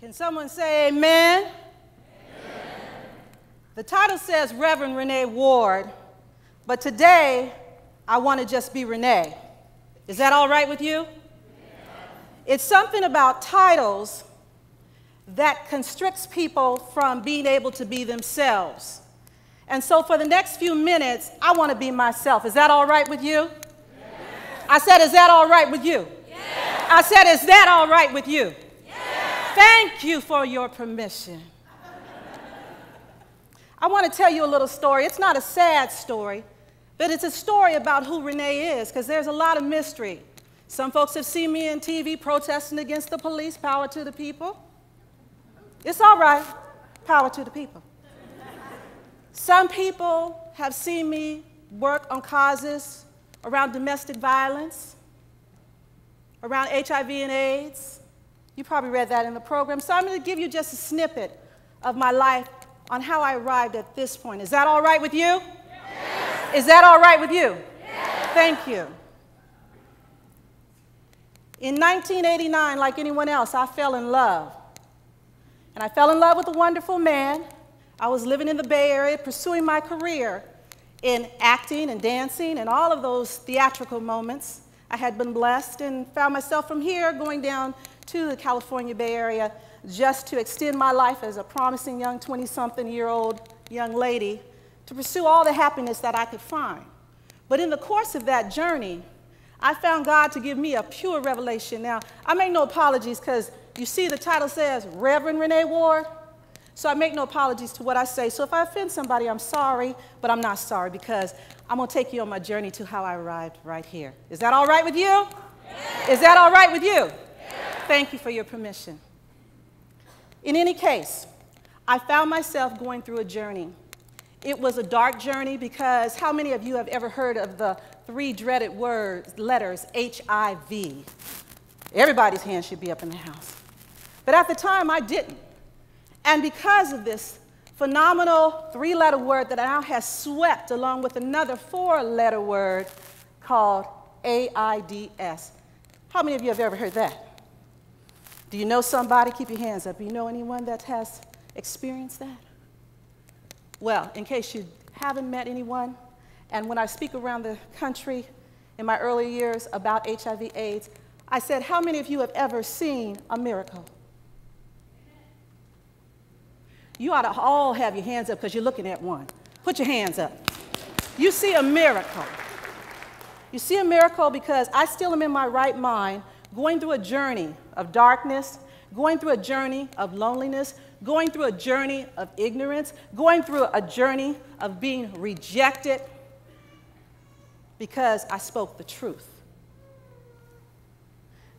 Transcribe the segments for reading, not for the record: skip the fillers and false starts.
Can someone say amen? Amen? The title says Reverend Renee Ward, but today I want to just be Renee. Is that all right with you? It's something about titles that constricts people from being able to be themselves. And so for the next few minutes, I want to be myself. Is that all right with you? Yes. I said, is that all right with you? Yes. I said, is that all right with you? Yes. Thank you for your permission. I want to tell you a little story. It's not a sad story, but it's a story about who Renee is, because there's a lot of mystery. Some folks have seen me on TV protesting against the police. Power to the people. It's all right. Power to the people. Some people have seen me work on causes around domestic violence, around HIV and AIDS. You probably read that in the program. So I'm going to give you just a snippet of my life on how I arrived at this point. Is that all right with you? Yes. Is that all right with you? Yes. Thank you. In 1989, like anyone else, I fell in love. And I fell in love with a wonderful man. I was living in the Bay Area, pursuing my career in acting and dancing and all of those theatrical moments. I had been blessed and found myself from here going down to the California Bay Area just to extend my life as a promising young 20-something-year-old young lady to pursue all the happiness that I could find. But in the course of that journey, I found God to give me a pure revelation. Now, I make no apologies because you see the title says Reverend Renee Ward. So I make no apologies to what I say. So if I offend somebody, I'm sorry, but I'm not sorry because I'm going to take you on my journey to how I arrived right here. Is that all right with you? Yes. Is that all right with you? Yes. Thank you for your permission. In any case, I found myself going through a journey. It was a dark journey because how many of you have ever heard of the three dreaded letters HIV? Everybody's hand should be up in the house. But at the time, I didn't. And because of this phenomenal three-letter word that now has swept along with another four-letter word called AIDS. How many of you have ever heard that? Do you know somebody? Keep your hands up. Do you know anyone that has experienced that? Well, in case you haven't met anyone, and when I speak around the country in my early years about HIV/AIDS, I said, how many of you have ever seen a miracle? You ought to all have your hands up because you're looking at one. Put your hands up. You see a miracle. You see a miracle because I still am in my right mind, going through a journey of darkness, going through a journey of loneliness, going through a journey of ignorance, going through a journey of being rejected because I spoke the truth.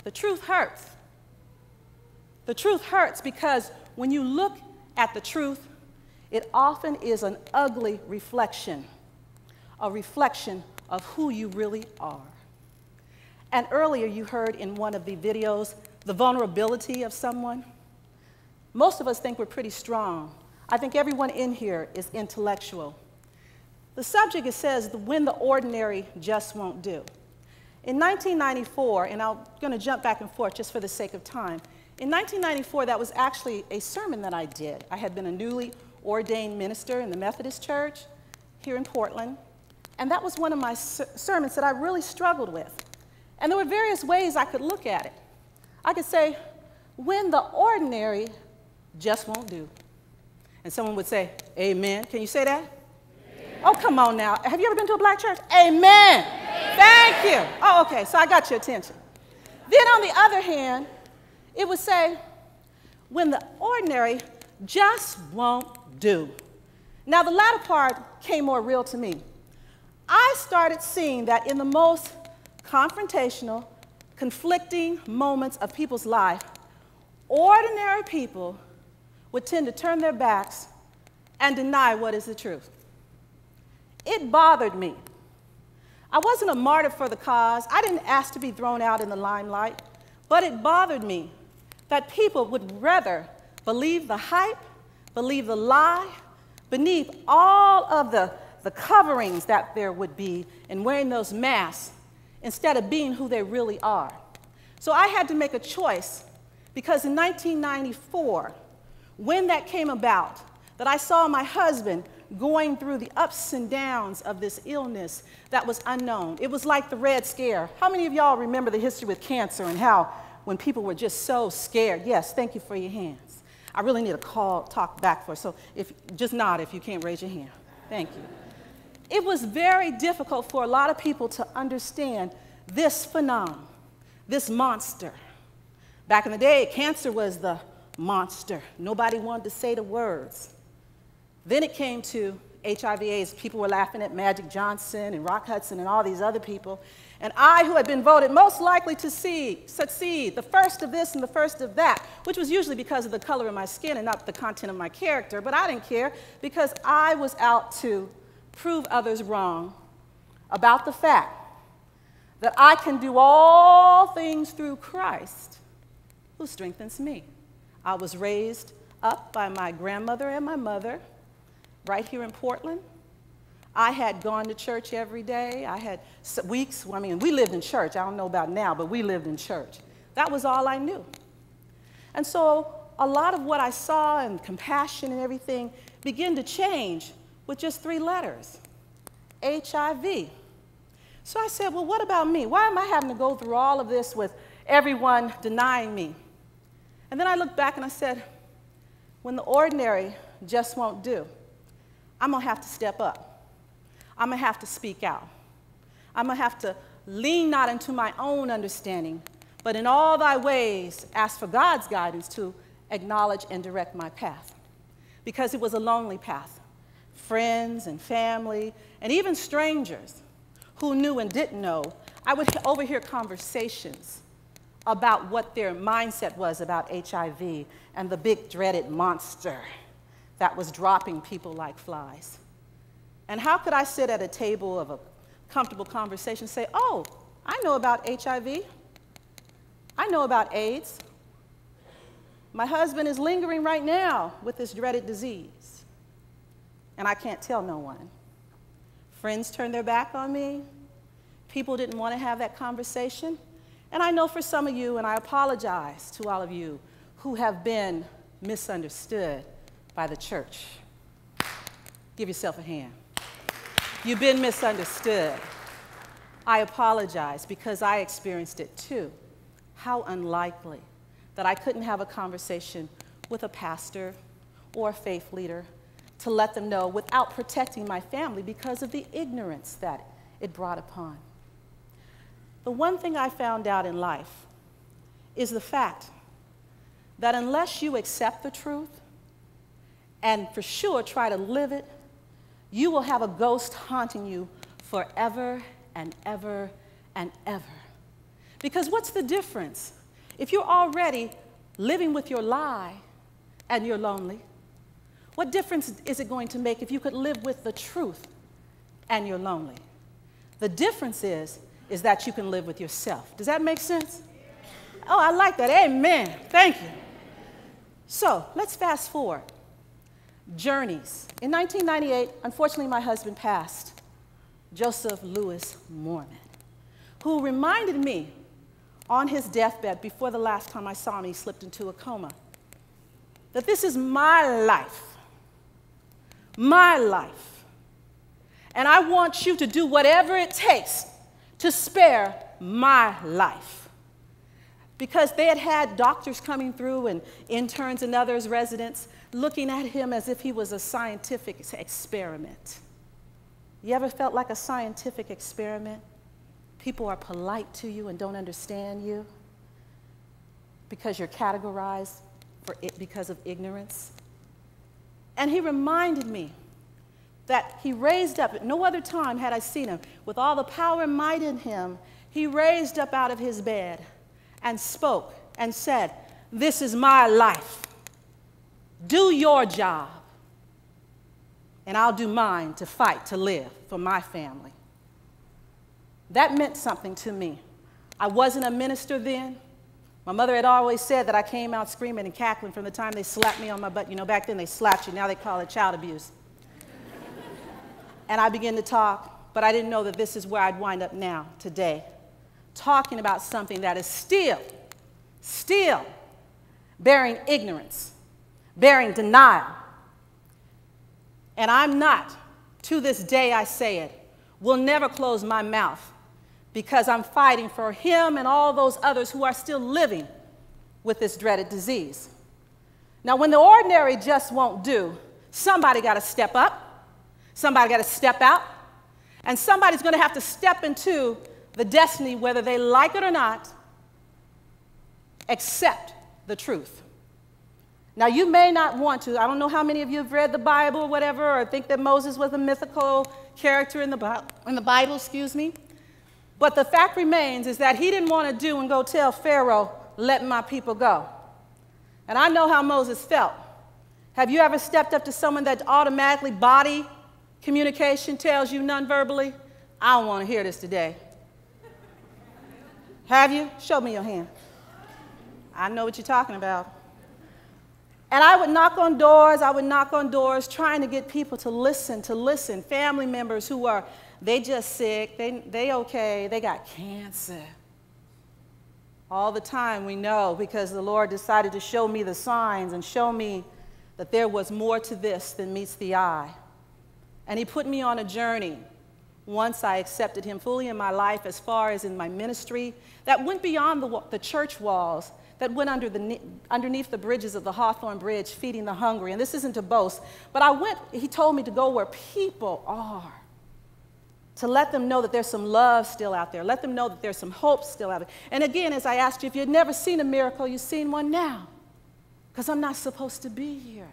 The truth hurts. The truth hurts because when you look at the truth, it often is an ugly reflection, a reflection of who you really are. And earlier you heard in one of the videos the vulnerability of someone. Most of us think we're pretty strong. I think everyone in here is intellectual. The subject, it says, when the ordinary just won't do. In 1994, and I'm going to jump back and forth just for the sake of time, in 1994, that was actually a sermon that I did. I had been a newly ordained minister in the Methodist Church here in Portland, and that was one of my sermons that I really struggled with. And there were various ways I could look at it. I could say, when the ordinary just won't do. And someone would say, amen. Can you say that? Amen. Oh, come on now. Have you ever been to a black church? Amen. Amen. Thank you. Oh, okay, so I got your attention. Then on the other hand, it would say, when the ordinary just won't do. Now, the latter part came more real to me. I started seeing that in the most confrontational, conflicting moments of people's life, ordinary people would tend to turn their backs and deny what is the truth. It bothered me. I wasn't a martyr for the cause. I didn't ask to be thrown out in the limelight, but it bothered me that people would rather believe the hype, believe the lie, beneath all of the the coverings that there would be in wearing those masks instead of being who they really are. So I had to make a choice, because in 1994, when that came about, that I saw my husband going through the ups and downs of this illness that was unknown. It was like the Red Scare. How many of y'all remember the history with cancer and how when people were just so scared? Yes, thank you for your hands. I really need a talk back for, so just nod if you can't raise your hand. Thank you. It was very difficult for a lot of people to understand this phenomenon, this monster. Back in the day, cancer was the monster. Nobody wanted to say the words. Then it came to HIV/AIDS. People were laughing at Magic Johnson and Rock Hudson and all these other people. And I, who had been voted most likely to succeed, the first of this and the first of that, which was usually because of the color of my skin and not the content of my character, but I didn't care because I was out to prove others wrong about the fact that I can do all things through Christ who strengthens me. I was raised up by my grandmother and my mother right here in Portland. I had gone to church every day. I had weeks, I mean, we lived in church. I don't know about now, but we lived in church. That was all I knew. And so a lot of what I saw and compassion and everything began to change with just 3 letters, HIV. So I said, well, what about me? Why am I having to go through all of this with everyone denying me? And then I looked back and I said, when the ordinary just won't do, I'm going to have to step up. I'm going to have to speak out. I'm going to have to lean not into my own understanding, but in all thy ways ask for God's guidance to acknowledge and direct my path. Because it was a lonely path. Friends and family and even strangers who knew and didn't know, I would overhear conversations about what their mindset was about HIV and the big dreaded monster that was dropping people like flies. And how could I sit at a table of a comfortable conversation and say, oh, I know about HIV. I know about AIDS. My husband is lingering right now with this dreaded disease, and I can't tell no one. Friends turned their back on me. People didn't want to have that conversation. And I know for some of you, and I apologize to all of you who have been misunderstood by the church. Give yourself a hand. You've been misunderstood. I apologize because I experienced it too. How unlikely that I couldn't have a conversation with a pastor or a faith leader to let them know without protecting my family because of the ignorance that it brought upon. The one thing I found out in life is the fact that unless you accept the truth and for sure try to live it, you will have a ghost haunting you forever and ever and ever. Because what's the difference? If you're already living with your lie and you're lonely, what difference is it going to make if you could live with the truth and you're lonely? The difference is that you can live with yourself. Does that make sense? Oh, I like that. Amen. Thank you. So let's fast forward. Journeys. In 1998, unfortunately, my husband passed, Joseph Lewis Mormon, who reminded me on his deathbed before the last time I saw him, he slipped into a coma, that this is my life. My life. And I want you to do whatever it takes to spare my life. Because they had had doctors coming through and interns and others, residents, looking at him as if he was a scientific experiment. You ever felt like a scientific experiment? People are polite to you and don't understand you because you're categorized for it because of ignorance. And he reminded me that he raised up, at no other time had I seen him, with all the power and might in him, he raised up out of his bed and spoke and said, "This is my life. Do your job, and I'll do mine to fight to live for my family." That meant something to me. I wasn't a minister then. My mother had always said that I came out screaming and cackling from the time they slapped me on my butt. You know, back then they slapped you, now they call it child abuse. and I began to talk, but I didn't know that this is where I'd wind up now, today, talking about something that is still bearing ignorance, bearing denial. And I'm not, to this day I say it, will never close my mouth, because I'm fighting for him and all those others who are still living with this dreaded disease. Now, when the ordinary just won't do, somebody got to step up, somebody got to step out, and somebody's going to have to step into the destiny, whether they like it or not, accept the truth. Now, you may not want to. I don't know how many of you have read the Bible or whatever, or think that Moses was a mythical character in the Bible, excuse me. But the fact remains is that he didn't want to do and go tell Pharaoh, let my people go. And I know how Moses felt. Have you ever stepped up to someone that automatically body communication tells you non-verbally, I don't want to hear this today? Have you? Show me your hand. I know what you're talking about. And I would knock on doors, trying to get people to listen, family members who are, they just sick, they okay, they got cancer. All the time we know, because the Lord decided to show me the signs and show me that there was more to this than meets the eye. And he put me on a journey once I accepted him fully in my life, as far as in my ministry, that went beyond the church walls, that went underneath the bridges of the Hawthorne Bridge, feeding the hungry. And this isn't to boast, but he told me to go where people are, to let them know that there's some love still out there, let them know that there's some hope still out there. And again, as I asked you, if you'd never seen a miracle, you've seen one now, because I'm not supposed to be here.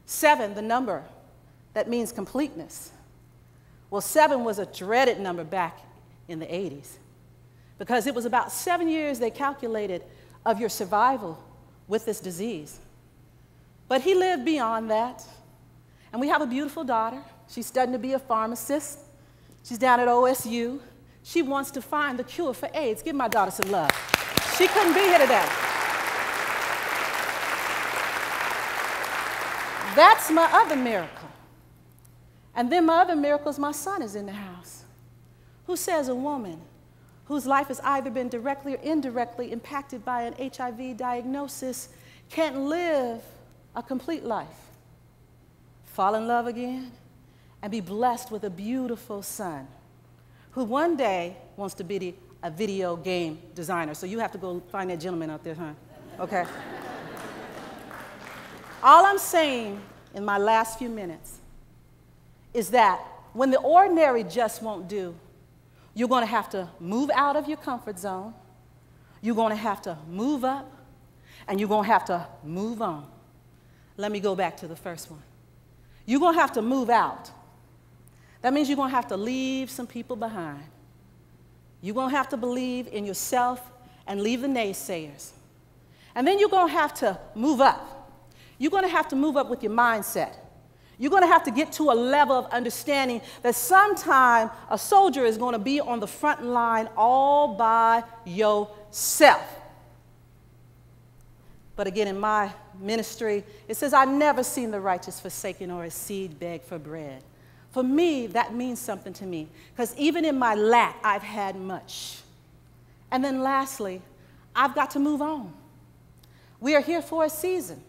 7, the number that means completeness. Well, 7 was a dreaded number back in the 80s, because it was about 7 years, they calculated, of your survival with this disease. But he lived beyond that. And we have a beautiful daughter. She's studying to be a pharmacist. She's down at OSU. She wants to find the cure for AIDS. Give my daughter some love. She couldn't be here today. That's my other miracle. And then my other miracle is my son is in the house. Who says a woman whose life has either been directly or indirectly impacted by an HIV diagnosis can't live a complete life, fall in love again, and be blessed with a beautiful son who one day wants to be a video game designer. So you have to go find that gentleman out there, huh? Okay. All I'm saying in my last few minutes is that when the ordinary just won't do, you're going to have to move out of your comfort zone, you're going to have to move up, and you're going to have to move on. Let me go back to the first one. You're going to have to move out. That means you're going to have to leave some people behind. You're going to have to believe in yourself and leave the naysayers. And then you're going to have to move up. You're going to have to move up with your mindset. You're going to have to get to a level of understanding that sometime a soldier is going to be on the front line all by yourself. But again, in my ministry, it says, I've never seen the righteous forsaken or his seed beg for bread. For me, that means something to me, because even in my lack, I've had much. And then lastly, I've got to move on. We are here for a season.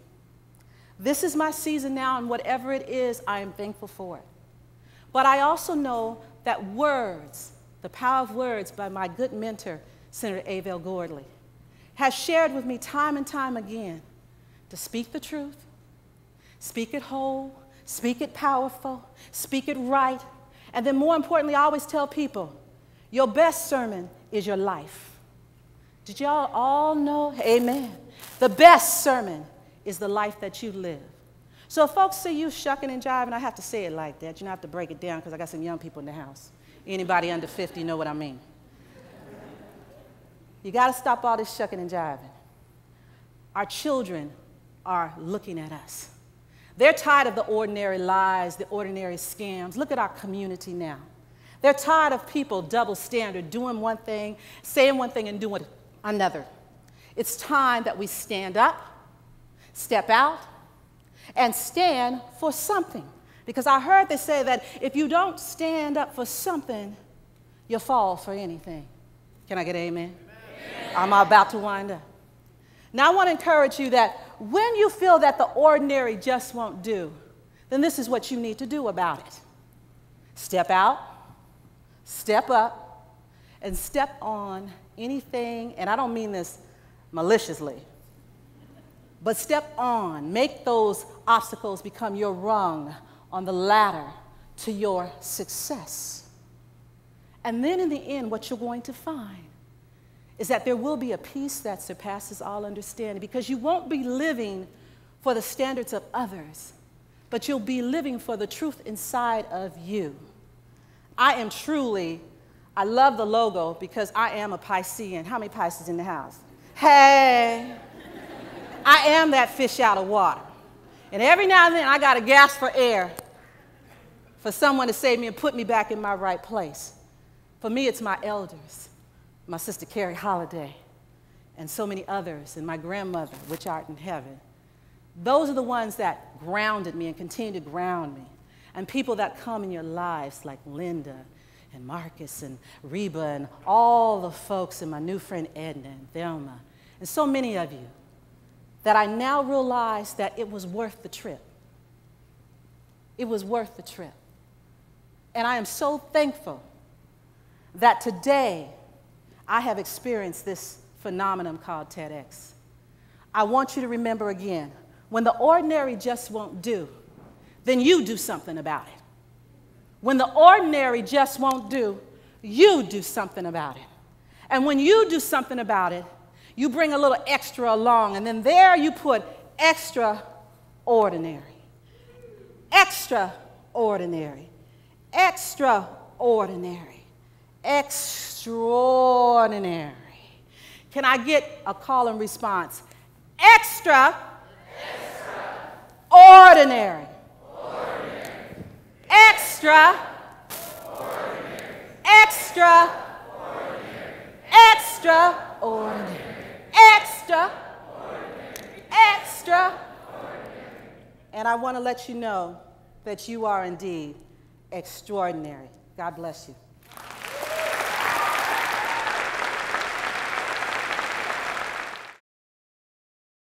This is my season now, and whatever it is, I am thankful for it. But I also know that words, the power of words by my good mentor, Senator Avell Gordley, has shared with me time and time again to speak the truth, speak it whole, speak it powerful, speak it right, and then more importantly, I always tell people, your best sermon is your life. Did y'all all know? Amen. The best sermon is the life that you live. So if folks see you shucking and jiving, I have to say it like that. You don't have to break it down, because I got some young people in the house. Anybody under 50 know what I mean. You got to stop all this shucking and jiving. Our children are looking at us. They're tired of the ordinary lies, the ordinary scams. Look at our community now. They're tired of people double standard, doing one thing, saying one thing, and doing another. It's time that we stand up, step out, and stand for something. Because I heard they say that if you don't stand up for something, you'll fall for anything. Can I get an amen? Amen. I'm about to wind up. Now I want to encourage you that when you feel that the ordinary just won't do, then this is what you need to do about it. Step out, step up, and step on anything, and I don't mean this maliciously, but step on, make those obstacles become your rung on the ladder to your success. And then in the end, what you're going to find is that there will be a peace that surpasses all understanding, because you won't be living for the standards of others, but you'll be living for the truth inside of you. I love the logo because I am a Piscean. How many Pisces in the house? Hey, I am that fish out of water. And every now and then I got to gasp for air for someone to save me and put me back in my right place. For me, it's my elders, my sister Carrie Holliday, and so many others, and my grandmother, which art in heaven. Those are the ones that grounded me and continue to ground me. And people that come in your lives like Linda and Marcus and Reba and all the folks and my new friend Edna and Thelma and so many of you, that I now realize that it was worth the trip. It was worth the trip. And I am so thankful that today I have experienced this phenomenon called TEDx. I want you to remember again, when the ordinary just won't do, then you do something about it. When the ordinary just won't do, you do something about it. And when you do something about it, you bring a little extra along, and then there you put extraordinary, extraordinary, extraordinary, extraordinary. Can I get a call and response? Extra, ordinary. Extra, extra, extraordinary, extra. And I want to let you know that you are indeed extraordinary. God bless you.